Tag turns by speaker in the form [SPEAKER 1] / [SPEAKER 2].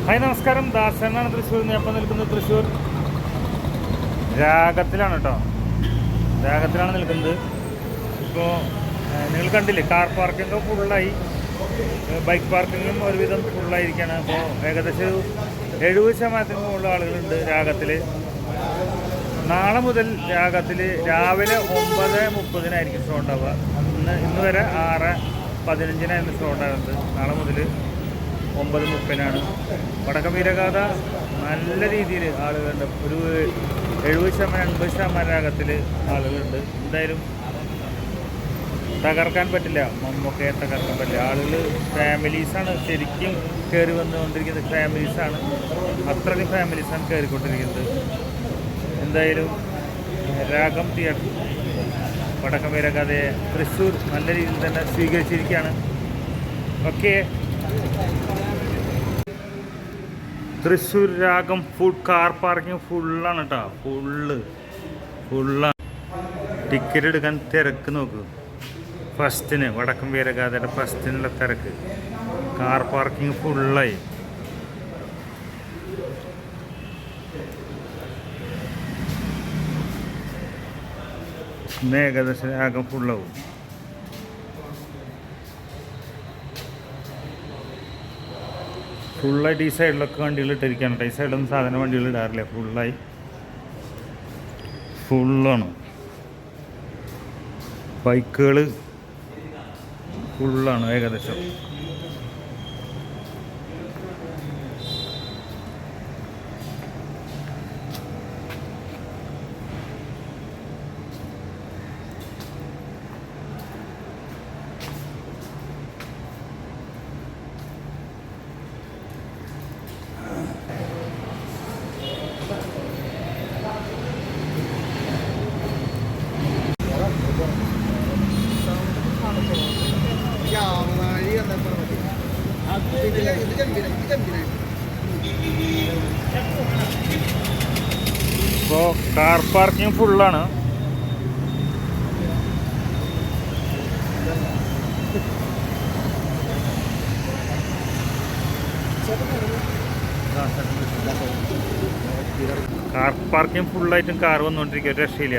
[SPEAKER 1] Hi നമസ്കാരം, ദാസനാണ് തൃശ്ശൂർ. ഞാൻ ഇപ്പം നിൽക്കുന്നത് തൃശ്ശൂർ രാഗത്തിലാണ് കേട്ടോ. രാഗത്തിലാണ് നിൽക്കുന്നത്. ഇപ്പോൾ നിങ്ങൾ കണ്ടില്ലേ, കാർ പാർക്കിംഗ് ഫുള്ളായി, ബൈക്ക് പാർക്കിങ്ങും ഒരുവിധം ഫുള്ളായിരിക്കുകയാണ്. അപ്പോൾ ഏകദേശം 70% മുകളിൽ ആളുകളുണ്ട് രാഗത്തിൽ. നാളെ മുതൽ രാഗത്തിൽ രാവിലെ 9:30 ഷോ ഉണ്ടാവുക. ഇന്ന് വരെ 6:15 ഷോ ഉണ്ടാകുന്നത്. നാളെ മുതൽ 9:30 വടക്കം വീരഗാഥ നല്ല രീതിയിൽ ആളുകളുണ്ട്. ഒരു 70-80% രാഗത്തിൽ ആളുകളുണ്ട്. എന്തായാലും തകർക്കാൻ പറ്റില്ല, മമ്മൊക്കെ തകർക്കാൻ പറ്റില്ല. ആളുകൾ ഫാമിലീസാണ് ശരിക്കും കയറി വന്നുകൊണ്ടിരിക്കുന്നത്. ഫാമിലീസാണ്, അത്രയും ഫാമിലീസാണ് കയറിക്കൊണ്ടിരിക്കുന്നത്. എന്തായാലും രാഗം തിയേറ്റർ വടക്കം വീരഗാഥയെ തൃശ്ശൂർ നല്ല രീതിയിൽ തന്നെ സ്വീകരിച്ചിരിക്കുകയാണ്. ഓക്കെ, തൃശ്ശൂർ രാഗം കാർ പാർക്കിംഗ് ഫുള്ളാണ് കേട്ടോ. ഫുള്ളാണ്. ടിക്കറ്റ് എടുക്കാൻ തിരക്ക് നോക്കൂ. ഫസ്റ്റിന് വടക്കം വീരഗാഥയുടെ ഫസ്റ്റിനുള്ള തിരക്ക്. കാർ പാർക്കിംഗ് ഫുള്ളായി. ഏകദേശം രാഗം ഫുള്ളാവും. ഫുള്ളായിട്ട് ഈ സൈഡിലൊക്കെ വണ്ടികൾ ഇട്ടിരിക്കുകയാണ് കേട്ടോ. ഈ സൈഡിലൊന്നും സാധാരണ വണ്ടികൾ ഇടാറില്ല. ഫുള്ളാണ്. ബൈക്കുകൾ ഫുള്ളാണ് ഏകദേശം. ഇപ്പോൾ കാർ പാർക്കിംഗ് ഫുള്ളാണ്. കാർ പാർക്കിംഗ് ഫുള്ളായിട്ടും കാർ വന്നുകൊണ്ടിരിക്കുക, ഒരു രക്ഷയില്ല.